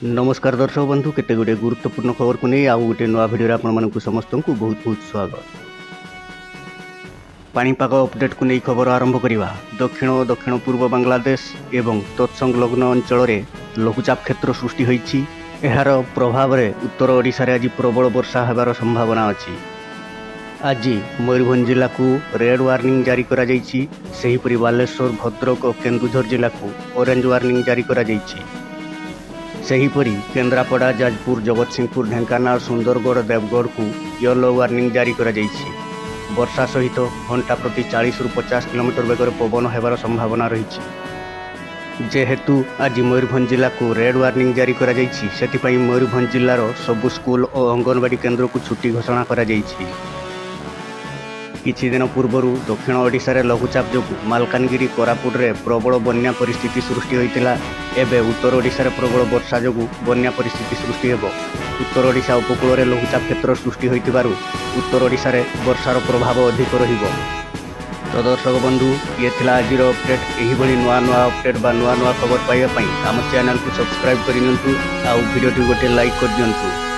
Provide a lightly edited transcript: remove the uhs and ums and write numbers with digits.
नमस्कार दर्शक बंधु केते गुटे गुरुत्वपूर्ण खबर को नहीं आउ गोटे नुआ भिडियो आपण मानकु समस्त को बहुत बहुत स्वागत। पाणीपाग अपडेट को नहीं खबर आरंभ करिवा। दक्षिण और दक्षिण पूर्व बांग्लादेश एवं तत्संलग्न अंचल रे लघुचाप क्षेत्र सृष्टि होईछि। एहार प्रभाव रे उत्तर ओडिशा रे आज प्रबल वर्षा हेबार संभावना अछि। आज मयूरभंज जिला को रेड वार्निंग जारी करा जाईछि। सेहीपरि बालेश्वर भद्रक और केन्दुझर जिला को ऑरेंज वार्निंग जारी करा जाईछि। सेहीपरि केन्द्रापड़ा जाजपुर जगतसिंहपुर ढेंकानाल सुंदरगढ़ देवगढ़ को येलो वार्निंग जारी करा जाईछि। वर्षा सहित घंटा प्रति 40 ରୁ 50 किलोमीटर बेगर पवन हेबार संभावना रही। जेहेतु आज मयूरभंज जिला को रेड वार्निंग जारी करा जाईछि, सेथिपई मयूरभंज जिलार सबु स्कूल और अंगनवाड़ी केन्द्र को छुट्टी घोषणा करा जाईछि। किछि दिन पूर्व दक्षिण ओडिशा रे लघुचाप जो मालकानगिरी कोरापुट रे प्रबल बन्या परिस्थिति सृष्टि होइतिला। एबे उत्तर ओडिशा रे प्रबल वर्षा जो बन्या परिस्थिति सृष्टि हेबो। उत्तर ओडिशा उपकूल रे लघुचाप क्षेत्र सृष्टि होइतिबारु उत्तर ओडिशा रे वर्षार प्रभाव अधिक रहिबो। तो दर्शक बंधु ये थिला आजिर अपडेट। एही भली नुआ नुआ अपडेट बा नुआ नुआ खबर पाइबा पई आम चैनल को सब्सक्राइब करि नियंतु। आ वीडियो टी गोटे लाइक कर दियंतु।